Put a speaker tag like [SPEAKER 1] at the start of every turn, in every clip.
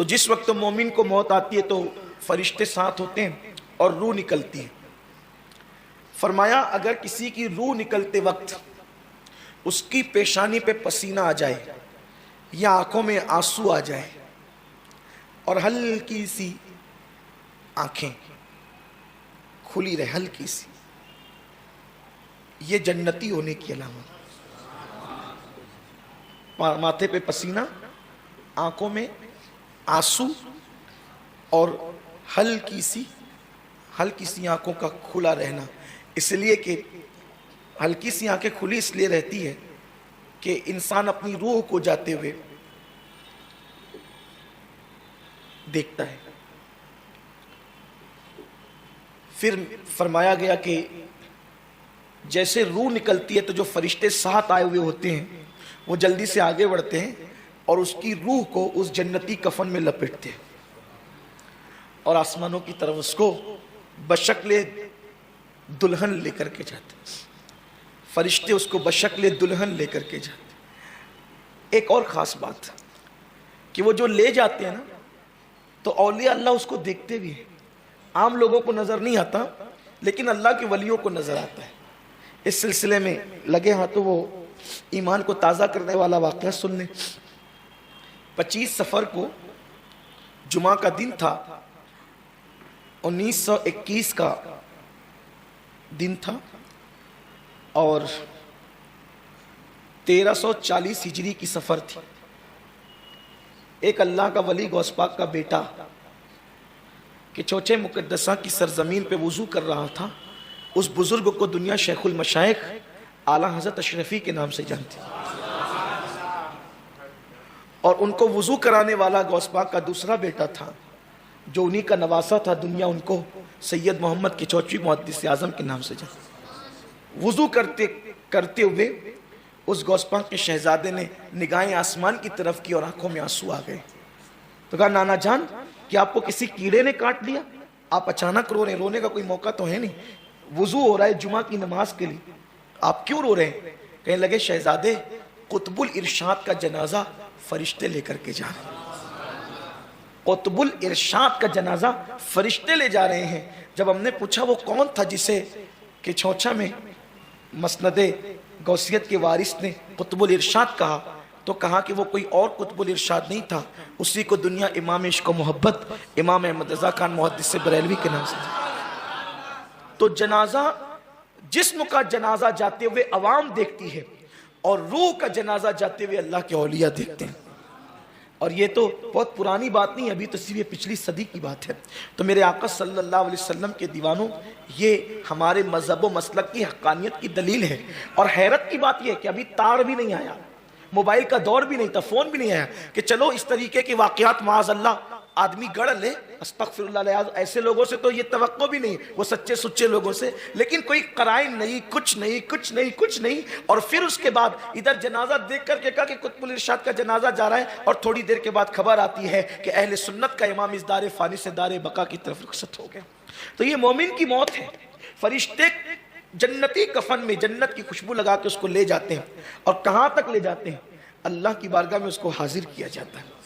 [SPEAKER 1] تو جس وقت مومن کو موت آتی ہے تو فرشتے ساتھ ہوتے ہیں اور روح نکلتی ہے. فرمایا اگر کسی کی روح نکلتے وقت اس کی پیشانی پہ پسینہ آ جائے یا آنکھوں میں آنسو آ جائے اور ہلکی سی آنکھیں کھلی رہے, ہلکی سی, یہ جنتی ہونے کی علامت. ماتھے پہ پسینہ, آنکھوں میں آنسو اور ہلکی سی آنکھوں کا کھلا رہنا. اس لیے کہ ہلکی سی آنکھیں کھلی اس لیے رہتی ہے کہ انسان اپنی روح کو جاتے ہوئے دیکھتا ہے. پھر فرمایا گیا کہ جیسے روح نکلتی ہے تو جو فرشتے ساتھ آئے ہوئے ہوتے ہیں وہ جلدی سے آگے بڑھتے ہیں اور اس کی روح کو اس جنتی کفن میں لپیٹتے ہیں اور آسمانوں کی طرف اس کو بشکل دلہن لے کر کے جاتے ہیں. فرشتے اس کو بشکل دلہن لے کر کے جاتے ہیں. ایک اور خاص بات کہ وہ جو لے جاتے ہیں نا تو اولیاء اللہ اس کو دیکھتے بھی ہیں. عام لوگوں کو نظر نہیں آتا لیکن اللہ کے ولیوں کو نظر آتا ہے. اس سلسلے میں لگے ہاتھوں وہ ایمان کو تازہ کرنے والا واقعہ سن لیں. 25 صفر کو جمعہ کا دن تھا, 1921 کا دن تھا اور 1340 ہجری کی سفر تھی. ایک اللہ کا ولی غوث پاک کا بیٹا کہ چوچے مقدسہ کی سرزمین پہ وضو کر رہا تھا. اس بزرگ کو دنیا شیخ المشائخ اعلیٰ حضرت اشرفی کے نام سے جانتی اور ان کو وضو کرانے والا غوث پاک کا دوسرا بیٹا تھا جو انہی کا نواسا تھا. دنیا ان کو سید محمد کی چوچی محدث اعظم کے نام سے جانتی. وضو کرتے ہوئے اس غوث پاک کے شہزادے نے نگاہیں آسمان کی طرف کی اور آنکھوں میں آنسو آ گئے. تو کہا نانا جان کہ آپ کو کسی کیڑے نے کاٹ لیا؟ آپ اچانک رو رہے ہیں, رونے کا کوئی موقع تو ہے نہیں, وضو ہو رہا ہے جمعہ کی نماز کے لیے, آپ کیوں رو رہے ہیں؟ کہنے لگے شہزادے قطب الارشاد کا جنازہ فرشتے لے کر کے جا رہے ہیں. قطب الارشاد کا جنازہ فرشتے لے جا رہے ہیں. جب ہم نے پوچھا وہ کون تھا جسے کہ چھوچا میں مسند غوثیت کے وارث نے قطب الارشاد کہا, تو کہا کہ وہ کوئی اور قطب الارشاد نہیں تھا, اسی کو دنیا امام عشق و محبت امام احمد رضا خان محدث بریلوی کے نام سے. تو جنازہ, جسم کا جنازہ جاتے ہوئے عوام دیکھتی ہے اور روح کا جنازہ جاتے ہوئے اللہ کے اولیاء دیکھتے ہیں. اور یہ تو بہت پرانی بات نہیں, ابھی تو صرف یہ پچھلی صدی کی بات ہے. تو میرے آقا صلی اللہ علیہ وسلم کے دیوانوں, یہ ہمارے مذہب و مسلک کی حقانیت کی دلیل ہے. اور حیرت کی بات یہ ہے کہ ابھی تار بھی نہیں آیا, موبائل کا دور بھی نہیں تھا, فون بھی نہیں آیا کہ چلو اس طریقے کے واقعات معاذ اللہ آدمی گڑھ لے. استغفر اللہ علیہ, ایسے لوگوں سے تو یہ توقع بھی نہیں, وہ سچے سچے لوگوں سے, لیکن کوئی قرائن نہیں, کچھ نہیں. اور پھر اس کے بعد ادھر جنازہ دیکھ کر کے کہا کہ قطب الارشاد کا جنازہ جا رہا ہے, اور تھوڑی دیر کے بعد خبر آتی ہے کہ اہل سنت کا امام اس دار فانی سے دار بقا کی طرف رخصت ہو گیا. تو یہ مومن کی موت ہے. فرشتے جنتی کفن میں جنت کی خوشبو لگا کے اس کو لے جاتے ہیں, اور کہاں تک لے جاتے ہیں؟ اللہ کی بارگاہ میں اس کو حاضر کیا جاتا ہے.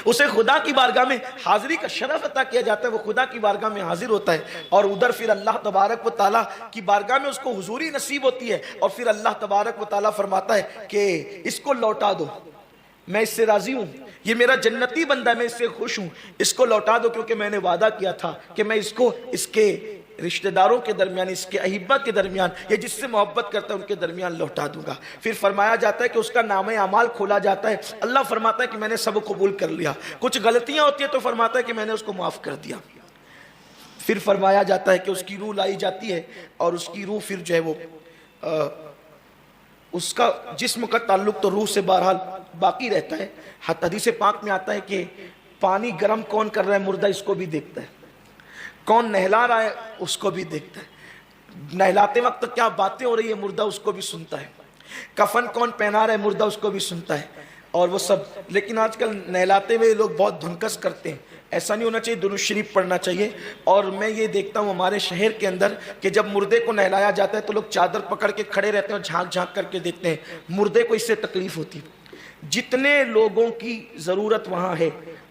[SPEAKER 1] اسے خدا کی بارگاہ میں حاضری کا شرف عطا کیا جاتا ہے, وہ خدا کی بارگاہ میں حاضر ہوتا ہے, اور ادھر پھر اللہ تبارک و تعالیٰ کی بارگاہ میں اس کو حضوری نصیب ہوتی ہے. اور پھر اللہ تبارک و تعالیٰ فرماتا ہے کہ اس کو لوٹا دو, میں اس سے راضی ہوں, یہ میرا جنتی بندہ ہے, میں اس سے خوش ہوں, اس کو لوٹا دو کیونکہ میں نے وعدہ کیا تھا کہ میں اس کو اس کے رشتہ داروں کے درمیان, اس کے احبہ کے درمیان, یہ جس سے محبت کرتا ہے ان کے درمیان لوٹا دوں گا. پھر فرمایا جاتا ہے کہ اس کا نامہ اعمال کھولا جاتا ہے. اللہ فرماتا ہے کہ میں نے سب قبول کر لیا, کچھ غلطیاں ہوتی ہیں تو فرماتا ہے کہ میں نے اس کو معاف کر دیا. پھر فرمایا جاتا ہے کہ اس کی روح لائی جاتی ہے, اور اس کی روح پھر جو ہے وہ اس کا جسم کا تعلق تو روح سے بہرحال باقی رہتا ہے. حدیث پاک میں آتا ہے کہ پانی گرم کون کر رہا ہے مردہ اس کو بھی دیکھتا ہے, کون نہلا رہا ہے اس کو بھی دیکھتا ہے, نہلاتے وقت کیا باتیں ہو رہی ہے مردہ اس کو بھی سنتا ہے, کفن کون پہنا رہا ہے مردہ اس کو بھی سنتا ہے, اور وہ سب. لیکن آج کل نہلاتے ہوئے لوگ بہت دھنکس کرتے ہیں, ایسا نہیں ہونا چاہیے, درود شریف پڑھنا چاہیے. اور میں یہ دیکھتا ہوں ہمارے شہر کے اندر کہ جب مردے کو نہلایا جاتا ہے تو لوگ چادر پکڑ کے کھڑے رہتے ہیں اور جھانک جھانک کر کے دیکھتے ہیں. مردے کو اس سے تکلیف ہوتی ہے. جتنے لوگوں کی ضرورت وہاں ہے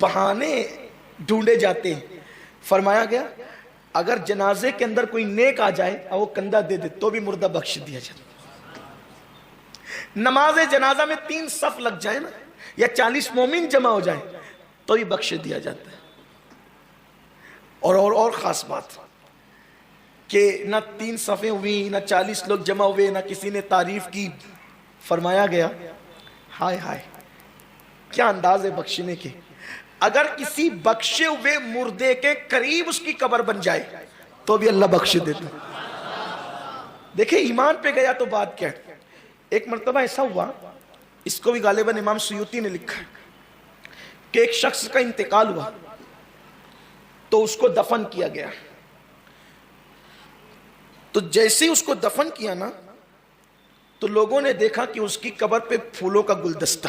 [SPEAKER 1] بہانے ڈھونڈے جاتے ہیں. فرمایا گیا اگر جنازے کے اندر کوئی نیک آ جائے اور وہ کندھا دے دے تو بھی مردہ بخش دیا جاتا. نماز جنازہ میں 3 صف لگ جائے نا یا 40 مومن جمع ہو جائے تو بھی بخش دیا جاتا ہے. اور خاص بات کہ نہ 3 صفیں ہوئی نہ 40 لوگ جمع ہوئے نہ کسی نے تعریف کی. فرمایا گیا ہائے ہائے کیا انداز ہے بخشنے کے. اگر کسی بخشے ہوئے مردے کے قریب اس کی قبر بن جائے تو بھی اللہ بخش دیتا. دیکھیں ایمان پہ گیا تو بات کیا ہے. ایک مرتبہ ایسا ہوا, اس کو بھی غالباً امام سیوطی نے لکھا ہے, کہ ایک شخص کا انتقال ہوا تو اس کو دفن کیا گیا. تو جیسے اس کو دفن کیا نا تو لوگوں نے دیکھا کہ اس کی قبر پہ پھولوں کا گلدستہ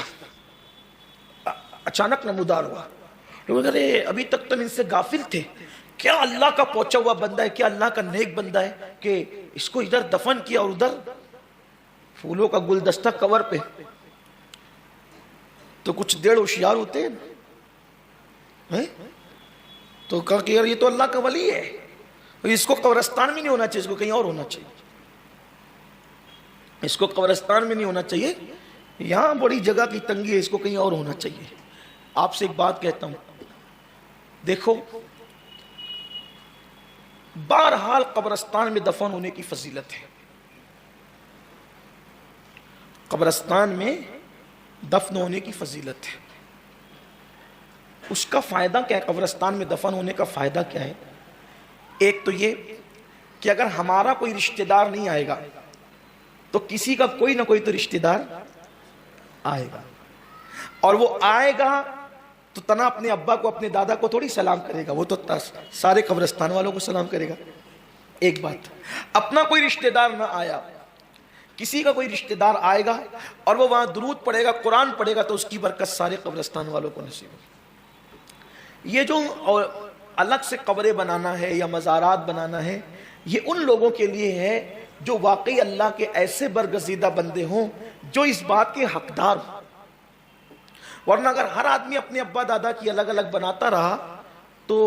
[SPEAKER 1] اچانک نمودار ہوا. لوگ کہہ رہے ابھی تک تم ان سے غافل تھے, کیا اللہ کا پہنچا ہوا بندہ ہے, کیا اللہ کا نیک بندہ ہے کہ اس کو ادھر دفن کیا اور ادھر پھولوں کا گلدستہ قبر پہ. تو کچھ دیر ہوشیار ہوتے ہیں تو کہا کہ یار یہ تو اللہ کا ولی ہے, اس کو قبرستان میں نہیں ہونا چاہیے, اس کو کہیں اور ہونا چاہیے, اس کو قبرستان میں نہیں ہونا چاہیے, یہاں بڑی جگہ کی تنگی ہے, اس کو کہیں اور ہونا چاہیے. آپ سے ایک بات کہتا ہوں, دیکھو بہرحال قبرستان میں دفن ہونے کی فضیلت ہے. قبرستان میں دفن ہونے کی فضیلت ہے. اس کا فائدہ کیا ہے؟ قبرستان میں دفن ہونے کا فائدہ کیا ہے؟ ایک تو یہ کہ اگر ہمارا کوئی رشتہ دار نہیں آئے گا تو کسی کا کوئی نہ کوئی تو رشتہ دار آئے گا, اور وہ آئے گا تو تنا اپنے ابا کو اپنے دادا کو تھوڑی سلام کرے گا, وہ تو سارے قبرستان والوں کو سلام کرے گا. ایک بات, اپنا کوئی رشتہ دار نہ آیا, کسی کا کوئی رشتہ دار آئے گا اور وہ وہاں درود پڑھے گا, قرآن پڑھے گا, تو اس کی برکت سارے قبرستان والوں کو نصیب ہوگی. یہ جو الگ سے قبریں بنانا ہے یا مزارات بنانا ہے, یہ ان لوگوں کے لیے ہے جو واقعی اللہ کے ایسے برگزیدہ بندے ہوں جو اس بات کے حقدار ہوں. ورنہ اگر ہر آدمی اپنے ابا دادا کی الگ الگ بناتا رہا تو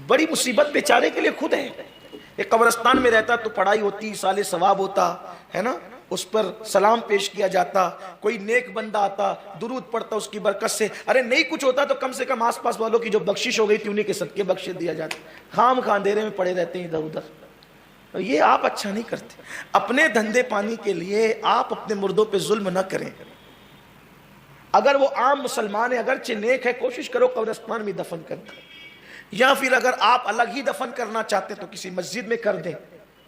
[SPEAKER 1] بڑی مصیبت بیچارے کے لیے خود ہے. ایک قبرستان میں رہتا تو پڑھائی ہوتی, سال ثواب ہوتا ہے نا, اس پر سلام پیش کیا جاتا, کوئی نیک بندہ آتا درود پڑھتا اس کی برکت سے. ارے نہیں کچھ ہوتا تو کم سے کم آس پاس والوں کی جو بخشش ہو گئی تھی انہیں کے صدقے بخش دیا جاتا. خام اندھیرے میں پڑے رہتے ہیں ادھر ادھر. یہ آپ اچھا نہیں کرتے. اپنے دھندے پانی کے لیے آپ اپنے مردوں پہ ظلم نہ کریں. اگر وہ عام مسلمان ہے, اگرچہ نیک ہے, کوشش کرو قبرستان میں دفن کرنا, یا پھر اگر آپ الگ ہی دفن کرنا چاہتے تو کسی مسجد میں کر دیں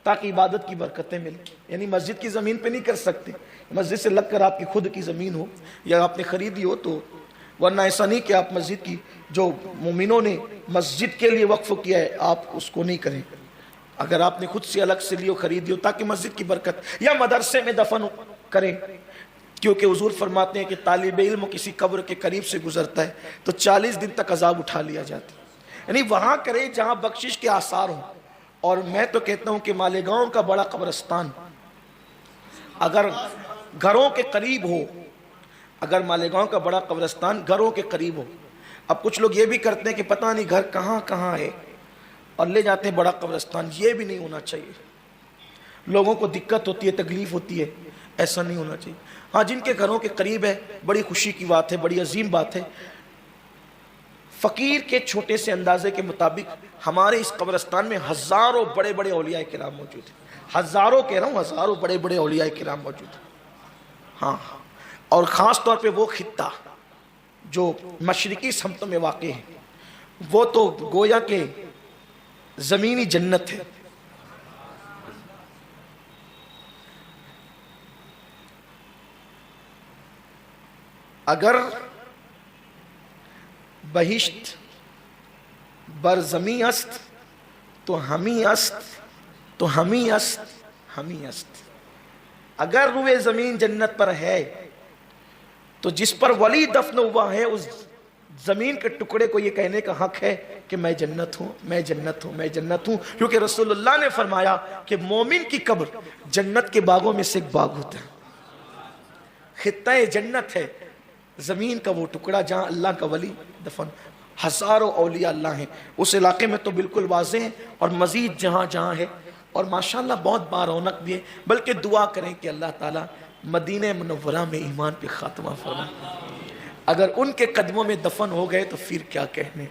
[SPEAKER 1] تاکہ عبادت کی برکتیں ملیں. یعنی مسجد کی زمین پہ نہیں کر سکتے, مسجد سے لگ کر آپ کی خود کی زمین ہو یا آپ نے خریدی ہو تو, ورنہ ایسا نہیں کہ آپ مسجد کی جو مومنوں نے مسجد کے لیے وقف کیا ہے آپ اس کو نہیں کریں. اگر آپ نے خود سے الگ سے لیو خریدی ہو تاکہ مسجد کی برکت, یا مدرسے میں دفن کریں, کیونکہ حضور فرماتے ہیں کہ طالب علم کسی قبر کے قریب سے گزرتا ہے تو 40 دن تک عذاب اٹھا لیا جاتا ہے. یعنی وہاں کریں جہاں بخشش کے آثار ہوں. اور میں تو کہتا ہوں کہ مالیگاؤں کا بڑا قبرستان اگر گھروں کے قریب ہو, اگر مالیگاؤں کا بڑا قبرستان گھروں کے قریب ہو. اب کچھ لوگ یہ بھی کرتے ہیں کہ پتہ نہیں گھر کہاں کہاں ہے اور لے جاتے ہیں بڑا قبرستان. یہ بھی نہیں ہونا چاہیے, لوگوں کو دقت ہوتی ہے, تکلیف ہوتی ہے, ایسا نہیں ہونا چاہیے. ہاں جن کے گھروں کے قریب ہے بڑی خوشی کی بات ہے, بڑی عظیم بات ہے. فقیر کے چھوٹے سے اندازے کے مطابق ہمارے اس قبرستان میں ہزاروں بڑے بڑے اولیاء کرام موجود ہیں. ہزاروں کہہ رہا ہوں, ہزاروں بڑے بڑے اولیاء کرام موجود ہیں. ہاں, اور خاص طور پہ وہ خطہ جو مشرقی سمتوں میں واقع ہے وہ تو گویا کہ زمینی جنت ہے. اگر بہشت بر زمین است تو ہمی است, تو ہمی است, ہمی است. اگر روئے زمین جنت پر ہے تو جس پر ولی دفن ہوا ہے اس زمین کے ٹکڑے کو یہ کہنے کا حق ہے کہ میں جنت ہوں, میں جنت ہوں, میں جنت ہوں. کیونکہ رسول اللہ نے فرمایا کہ مومن کی قبر جنت کے باغوں میں سے ایک باغ ہوتا ہے, خطہ جنت ہے. زمین کا وہ ٹکڑا جہاں اللہ کا ولی دفن، ہزاروں اولیاء اللہ ہیں اس علاقے میں تو بالکل واضح ہے، اور مزید جہاں جہاں ہے، اور ماشاءاللہ بہت بارونق بھی ہے، بلکہ دعا کریں کہ اللہ تعالیٰ مدینہ منورہ میں ایمان پہ خاتمہ فرمائے۔ اگر ان کے قدموں میں دفن ہو گئے تو پھر کیا کہنے۔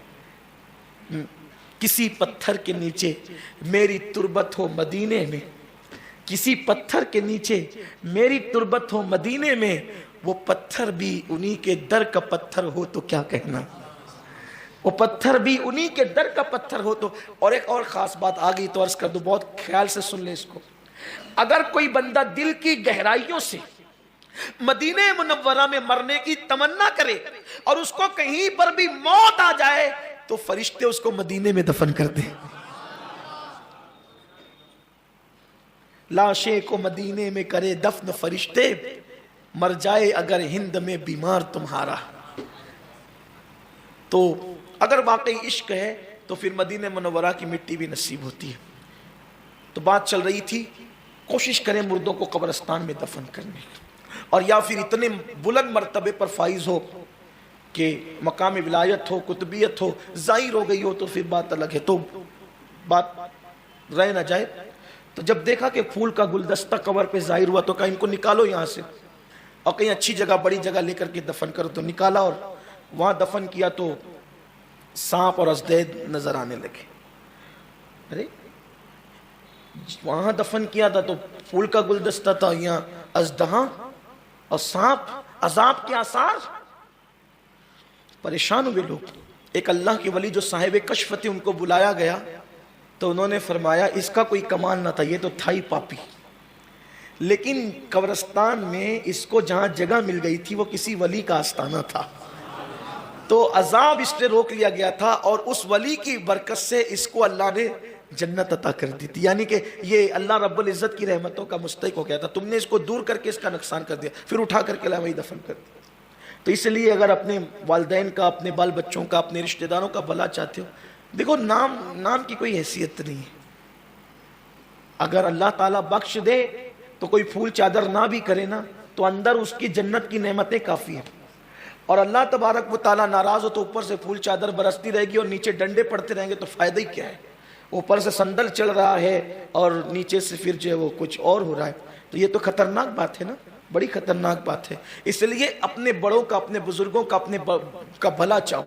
[SPEAKER 1] کسی پتھر کے نیچے میری تربت ہو مدینے میں، کسی پتھر کے نیچے میری تربت ہو مدینے میں، وہ پتھر بھی انہی کے در کا پتھر ہو تو کیا کہنا، وہ پتھر بھی انہی کے در کا پتھر ہو تو۔ اور ایک اور خاص بات آ گئی تو عرض کر دو، بہت خیال سے سن لیں اس کو۔ اگر کوئی بندہ دل کی گہرائیوں سے مدینہ منورہ میں مرنے کی تمنا کرے اور اس کو کہیں پر بھی موت آ جائے تو فرشتے اس کو مدینے میں دفن کر دیں۔ لاشیں کو مدینے میں کرے دفن فرشتے، مر جائے اگر ہند میں بیمار تمہارا۔ تو اگر واقعی عشق ہے تو پھر مدینہ منورہ کی مٹی بھی نصیب ہوتی ہے۔ تو بات چل رہی تھی کوشش کریں مردوں کو قبرستان میں دفن کرنے، اور یا پھر اتنے بلند مرتبے پر فائز ہو کہ مقام ولایت ہو، قطبیت ہو، ظاہر ہو گئی ہو تو پھر بات الگ ہے، تو بات رہ نہ جائے۔ تو جب دیکھا کہ پھول کا گلدستہ قبر پہ ظاہر ہوا تو کہا ان کو نکالو یہاں سے اور کہیں اچھی جگہ بڑی جگہ لے کر کے دفن کرو۔ تو نکالا اور وہاں دفن کیا تو سانپ اور ازدید نظر آنے لگے۔ ارے وہاں دفن کیا تھا تو پھول کا گلدستہ تھا، یہاں ازدہاں اور سانپ، عذاب کے آثار۔ پریشان ہوئے لوگ۔ ایک اللہ کے ولی جو صاحب کشف تھے ان کو بلایا گیا تو انہوں نے فرمایا اس کا کوئی کمال نہ تھا، یہ تو تھا ہی پاپی، لیکن قبرستان میں اس کو جہاں جگہ مل گئی تھی وہ کسی ولی کا آستانہ تھا، تو عذاب اس نے روک لیا گیا تھا، اور اس ولی کی برکت سے اس کو اللہ نے جنت عطا کر دی تھی۔ یعنی کہ یہ اللہ رب العزت کی رحمتوں کا مستحق ہو گیا تھا، تم نے اس کو دور کر کے اس کا نقصان کر دیا، پھر اٹھا کر کے وہی دفن کر دیا۔ تو اس لیے اگر اپنے والدین کا، اپنے بال بچوں کا، اپنے رشتہ داروں کا بھلا چاہتے ہو، دیکھو نام کی کوئی حیثیت نہیں ہے۔ اگر اللہ تعالیٰ بخش دے تو کوئی پھول چادر نہ بھی کرے نا تو اندر اس کی جنت کی نعمتیں کافی ہیں، اور اللہ تبارک و تعالیٰ ناراض ہو تو اوپر سے پھول چادر برستی رہے گی اور نیچے ڈنڈے پڑتے رہیں گے تو فائدہ ہی کیا ہے؟ اوپر سے سندل چل رہا ہے اور نیچے سے پھر جو ہے وہ کچھ اور ہو رہا ہے، تو یہ تو خطرناک بات ہے نا، بڑی خطرناک بات ہے۔ اس لیے اپنے بڑوں کا، اپنے بزرگوں کا، اپنے کا بھلا چاہو۔